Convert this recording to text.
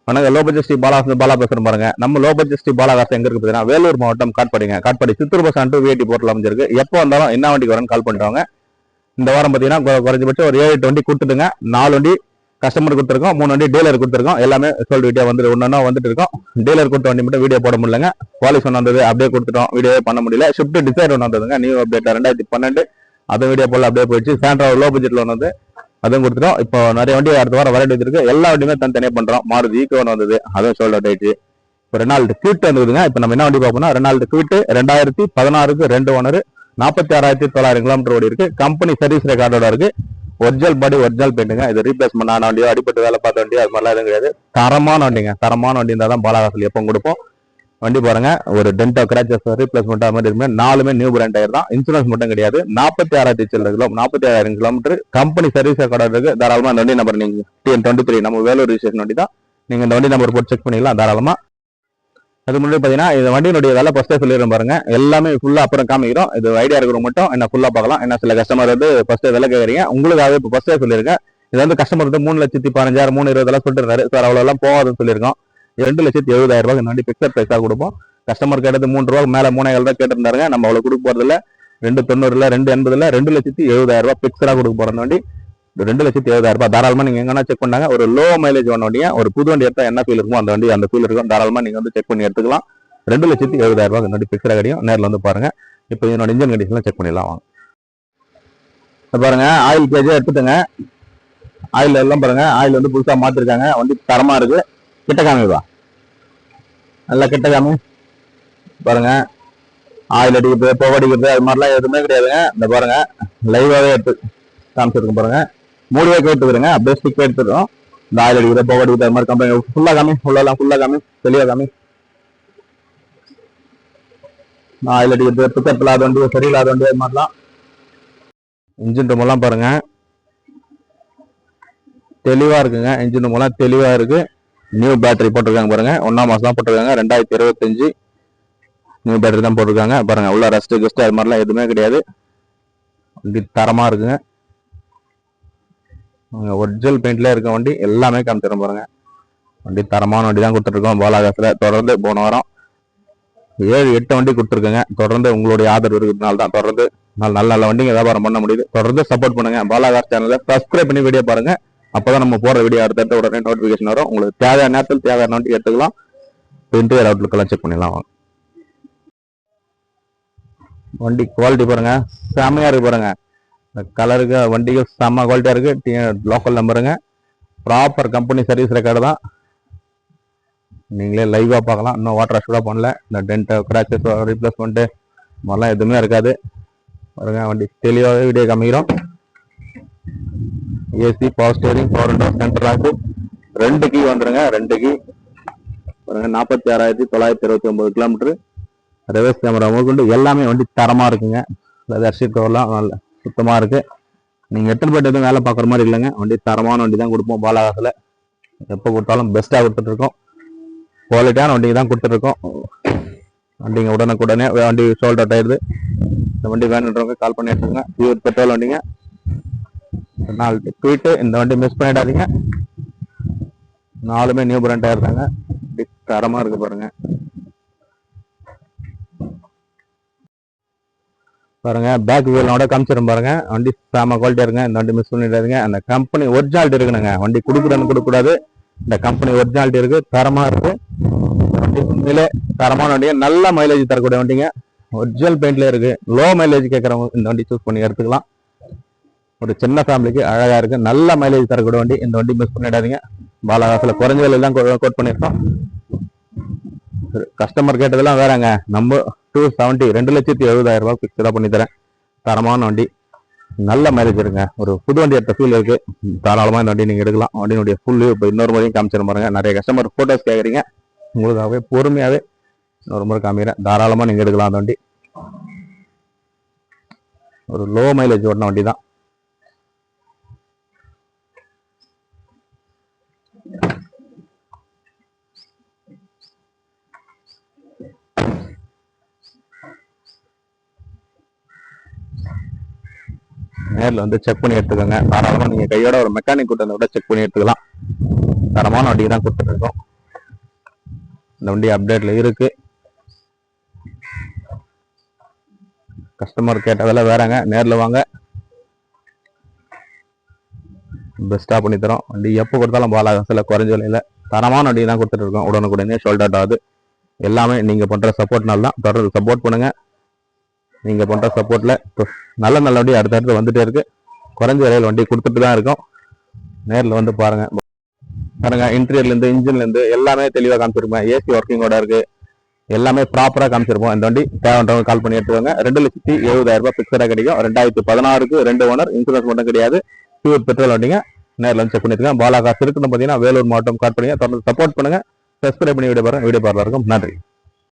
வணக்கம். Low budget Sri Bala பேசுறேன் பாருங்க. நம்ம லோ பட்ஜெட் ஸ்ரீ பாலாகாசம் எங்க இருக்கு பார்த்தீங்கன்னா வேலூர் மாவட்டம் Katpadi Chittoor bus stand VIT portal அமைஞ்சிருக்கு. எப்போ வந்தாலும் என்ன வண்டிக்கு வரேன்னு கால் பண்ணிட்டாங்க. இந்த வாரம் பார்த்தீங்கன்னா குறைஞ்சபட்சம் ஒரு 7-8 வண்டி கொடுத்துட்டுங்க. 4 வண்டி கஸ்டமர் கொடுத்துருக்கோம், 3 வண்டி டீலர் கொடுத்துருக்கோம். எல்லாமே சோல்டு வீடியோ வந்து ஒன்னா வந்துட்டு இருக்கோம். டீலர் கொடுத்த வண்டி மட்டும் வீடியோ போட முடியலங்க. பாலிஸ் ஒன்று வந்தது அப்படியே கொடுத்துட்டோம், வீடியோவே பண்ண முடியல. ஷிஃப்ட் டிசைர் ஒன்று வந்ததுங்க, நியூ அப்டேட் 2012 அதை வீடியோ போல அப்படியே போயிடுச்சு. சாண்ட்ரா லோ பட்ஜெட்ல ஒன்று வந்து அதுவும் கொடுத்துட்டோம். இப்போ நிறைய வண்டி அடுத்த வாரம் வரட்டு வச்சிருக்கு. எல்லா வண்டியுமே தனித்தனியாக பண்றோம். மாருதி ஈக்கோ வந்தது, அதுவும் சோல்ட் அவுட் ஆயிடுச்சு. இப்போ ரெனால்டு குவிட் வந்துதுங்க. இப்போ நம்ம என்ன வண்டி பார்ப்போம்னா ரெனால்டு குவிட் 2016க்கு 2 ஓனர், 46,900 கிலோமீட்டர் ஓடி இருக்கு. கம்பெனி சர்வீஸ் ரெக்கார்டோட இருக்கு. ஒரிஜினல் பாடி ஒரிஜினல் பெயிண்ட்டுங்க. இது ரீப்ளேஸ்மெண்ட் ஆன வண்டியோ அடிப்பட்டு வேலை பார்த்த வண்டியோ அது மாதிரிலாம் எதுவும் கிடையாது. தரமான வண்டிங்க. தரமான வண்டி இருந்தால் தான் பாலாகாசில் எப்போ கொடுப்போம். வண்டி பாருங்க, ஒரு டென்டோ கிராச்சஸ் ரீப்ளேஸ்மெண்ட் மாதிரி இருக்கு. 4மே நியூ பிராண்ட் டயர் தான். இன்சூரன்ஸ் மட்டும் கிடையாது. 46,000 கிலோமீட்டர் கம்பெனி சர்வீஸ் ரெக்கார்டு இருக்கு. தாராளமா இந்த வண்டி நம்பர் நீங்க TN23 நம்ம வேலூர் ரிஜிஸ்ட்ரேஷன் வண்டி தான். நீங்க இந்த வண்டி நம்பர் போட்டு செக் பண்ணிக்கலாம் தாராளமா. அதுக்கு முன்னாடி பாத்தீங்கன்னா இந்த வண்டியினுடைய வேலை ஃபர்ஸ்டே சொல்லிடுறோம் பாருங்க. எல்லாமே ஃபுல்லா அப்புறம் காமிக்கிறோம். இது ஐடியா இருக்கிறவங்க மட்டும் என்ன ஃபுல்லா பார்க்கலாம். என்ன சில கஸ்டமர் வந்து ஃபர்ஸ்ட் விலை கேட்கறீங்க, உங்களுக்காக இப்போ ஃபர்ஸ்டே சொல்லிருக்கேன். இது வந்து கஸ்டமர் வந்து 3,15,000 3,20,000 சொல்லிட்டு சார் அவ்வளோ எல்லாம் போகாதுன்னு சொல்லியிருக்கோம். 2,70,000 இந்த வண்டி பிக்சர் பிரைஸா கொடுப்போம். கஸ்டமர் கேட்டது 3 ரூபா மேல 3,000 தான் கேட்டிருந்தாருங்க. நம்ம அவ்வளவு கொடுக்க போறது இல்ல. 2,90 2,80 2,70,000 பிக்சரா கொடுக்க போற வண்டி 2,70,000 தாராளமா நீங்க எங்கன்னா செக் பண்ணாங்க. ஒரு லோ மைலேஜ் வண்டியா ஒரு புது வண்டி எடுத்தா என்ன ஃபீல் இருக்குமோ அந்த ஃபீல் இருக்கும். தாராளமா நீங்க வந்து செக் பண்ணி எடுத்துக்கலாம். 2,70,000 இந்த வண்டி பிக்சரா கிடைக்கும். நேரில் வந்து பாருங்க. இப்போ என்னோட இன்ஜின் கண்டிஷன்லாம் செக் பண்ணிடலாம் வாங்க. பாருங்க, ஆயில் கேஜ் எடுத்துட்டுங்க. ஆயில் எல்லாம் பாருங்க, ஆயில் வந்து புதுசா மாத்திருக்காங்க. வண்டி தரமா இருக்கு. கிட்ட காமிப்பா, நல்லா கிட்ட காமி பாருங்க. ஆயில் அடிக்கிறது புகடிக்கிறது அது மாதிரிலாம் எதுவுமே கிடையாதுங்க. இந்த பாருங்க லைவாவே எடுத்து காமிச்சிருக்கோம் பாருங்க. 3 வேக்கு எடுத்துக்கிறேங்க, அப்படியே ஸ்டிக் எடுத்துக்கிறோம். இந்த ஆயில் அடிக்கிறது புகடிக்கிறது அது மாதிரி கம்பெனி ஃபுல்லா காமி, உள்ளெல்லாம் ஃபுல்லா காமி, தெளிவா காமி. ஆயில் அடிக்கிறது பிக்கப் இல்லாத வண்டி சரியில்லாத வண்டி அது மாதிரிலாம். இன்ஜின் ரூம் எல்லாம் பாருங்க தெளிவா இருக்குங்க. இன்ஜின் ரூம் எல்லாம் தெளிவா இருக்கு. நியூ பேட்டரி போட்டிருக்காங்க பாருங்க. 1ஆம் மாசம் தான் போட்டிருக்காங்க. 2025 நியூ பேட்டரி தான் போட்டிருக்காங்க பாருங்க. உள்ள ரஸ்ட் கஸ்ட் அது மாதிரிலாம் எதுவுமே கிடையாது. வண்டி தரமா இருக்குங்க. ஒரிஜினல் பெயிண்ட்ல இருக்க வண்டி எல்லாமே காமிச்சிடும் பாருங்க. வண்டி தரமான வண்டி தான் கொடுத்துருக்கோம். பாலாகாசில தொடர்ந்து போன வாரம் 7-8 வண்டி கொடுத்துருக்கோங்க. தொடர்ந்து உங்களுடைய ஆதரவு இருக்கிறதுனால தான் தொடர்ந்து நல்ல நல்ல வண்டிங்க வியாபாரம் பண்ண முடியுது. தொடர்ந்து சப்போர்ட் பண்ணுங்க. பாலாகாஸ் சேனலை சப்ஸ்கிரைப் பண்ணி வீடியோ பாருங்க. அப்பதான் நம்ம போற வீடியோ அடுத்த உடனே நோட்டிபிகேஷன் வரும். உங்களுக்கு தேவையான நேரத்தில் தேவையான வண்டி எடுத்துக்கலாம். இன்டீரியர் அவுட்லுக் எல்லாம் செக் பண்ணிடலாம். வண்டி குவாலிட்டி பாருங்க, செம்மையா இருக்கு பாருங்க. கலருக்கு வண்டிக்கு செம்ம குவாலிட்டியா இருக்கு. லோக்கல் நம்பருங்க. ப்ராப்பர் கம்பெனி சர்வீஸ் ரெக்கார்டு தான். நீங்களே லைவா பார்க்கலாம். இன்னும் வாட்டர் வாஷ் கூட பண்ணல. இந்த டென்ட் கிராச்சஸ் ரீப்ளேஸ்மெண்ட் மாதிரிலாம் எதுவுமே இருக்காது பாருங்க. வண்டி தெளிவாகவே வீடியோ காமிக்கிறோம். AC, power steering, power window, center lock, 2 key வந்துருங்க. 2 கீ பாருங்க. 46,929 கிலோமீட்டர். ரிவர்ஸ் கேமரா முதற்கொண்டு எல்லாமே வண்டி தரமா இருக்குங்க. லெதர் ஷீட் கவர்லாம் நல்ல சுத்தமா இருக்கு. நீங்க எத்தனை பேர் எதுவும் வேலை பார்க்குற மாதிரி இல்லைங்க. வண்டி தரமான வண்டி தான் கொடுப்போம். பாலாகாசில் எப்போ கொடுத்தாலும் பெஸ்ட்டாக கொடுத்துட்டு இருக்கோம். குவாலிட்டியான வண்டிக்கு தான் கொடுத்துட்டு இருக்கோம். வண்டிங்க உடனே வண்டி சோல்ட் அவுட் ஆயிடுது. இந்த வண்டி வேணுன்றவங்க கால் பண்ணி எடுத்துக்கோங்க. பியூர் பெட்ரோல் வண்டிங்க. 4 குவிட். இந்த வண்டி மிஸ் பண்ணிடாதீங்க. 4மே நியூ பிராண்ட் டயர் தாங்க. தரமா இருக்கு பாருங்க. பாருங்க பேக் வீலோட காமிச்சிடும் பாருங்க. வண்டி செம குவாலிட்டியா இருங்க. இந்த வண்டி மிஸ் பண்ணிடாதீங்க. அந்த கம்பெனி ஒரிஜினாலிட்டி இருக்குனுங்க. வண்டி கொடுக்குறன்னு கொடுக்கூடாது. இந்த கம்பெனி ஒரிஜினாலிட்டி இருக்கு. தரமா இருக்கு. வண்டி உண்மையிலே தரமான வண்டிங்க. நல்ல மைலேஜ் தரக்கூடிய வண்டிங்க. ஒரிஜினல் பெயிண்ட்ல இருக்கு. லோ மைலேஜ் கேட்கறவங்க இந்த வண்டி சூஸ் பண்ணி எடுத்துக்கலாம். ஒரு சின்ன ஃபேமிலிக்கு அழகா இருக்கு. நல்ல மைலேஜ் தரக்கூடிய வண்டி. இந்த வண்டி மிஸ் பண்ணிடாதீங்க. பாலாகாசில் குறைஞ்ச விலையில தான் கோட் பண்ணியிருக்கோம். கஸ்டமர் கேட்டதெல்லாம் வேறங்க. நம்ம 270 2,70,000 பிக்ஸ்டா பண்ணி தரேன். தரமான வண்டி, நல்ல மைலேஜ் இருங்க. ஒரு புது வண்டி எடுத்த ஃபீல் இருக்கு. தாராளமா இந்த வண்டி நீங்க எடுக்கலாம். வண்டியினுடைய ஃபுல்லு இப்போ இன்னொரு முறையும் காமிச்சிடும் பாருங்க. நிறைய கஸ்டமர் போட்டோஸ் கேட்குறீங்க. உங்களுக்காகவே பொறுமையாவே இன்னொரு முறை காமிக்கிறேன். தாராளமா நீங்க எடுக்கலாம். அந்த வண்டி ஒரு லோ மைலேஜ் ஓடின வண்டி தான். நேரில் வந்து செக் பண்ணி எடுத்துக்கோங்க. தாராளமா நீங்க கையோட ஒரு மெக்கானிக் கூட்ட விட செக் பண்ணி எடுத்துக்கலாம். தரமான வண்டி தான் கொடுத்துட்டு இருக்கோம். இந்த வண்டி அப்டேட்ல இருக்கு. கஸ்டமர் கேட்டதெல்லாம் வேறங்க, நேரில் வாங்க, பெஸ்ட்டாக பண்ணி தரோம். வண்டி எப்போ கொடுத்தாலும் பாலாகாசில் குறைஞ்ச விலையில் தரமான வண்டி தான் கொடுத்துட்டு இருக்கோம். உடனுக்குடனே சோல்ட் அவுட் ஆகுது. எல்லாமே நீங்கள் பண்ணுற சப்போர்ட்னால தான். தொடர்ந்து சப்போர்ட் பண்ணுங்க. நீங்கள் பண்ணுற சப்போர்ட்டில் நல்ல நல்ல வண்டி அடுத்தடுத்து வந்துட்டே இருக்கு. குறைஞ்ச விலையில் வண்டி கொடுத்துட்டு தான் இருக்கோம். நேரில் வந்து பாருங்க. இன்டீரியர்லேருந்து இன்ஜின்லேருந்து எல்லாமே தெளிவாக காமிச்சிருப்பேன். ஏசி ஒர்க்கிங்கோட இருக்கு. எல்லாமே ப்ராப்பராக காமிச்சிருப்போம். இந்த வண்டி தேவைன்றவங்க கால் பண்ணி எடுத்துக்கோங்க. 2,70,70,000 ஃபிக்ஸடாக கிடைக்கும். 2016க்கு 2 ஓனர், இன்சூரன்ஸ் மட்டும் கிடையாது. பியூர் பெட்ரோல் வண்டிங்க. நேரில் வந்து செக் பண்ணிருக்கேன். பாலாகாசு இருக்குன்னு பார்த்தீங்கன்னா வேலூர் மாவட்டம் கால் பண்ணுங்க. தொடர்ந்து சப்போர்ட் பண்ணுங்க. சப்ஸ்கிரைப் பண்ணி வீடியோ பாருங்க. வீடியோ பார்க்கலாம் இருக்கும். நன்றி.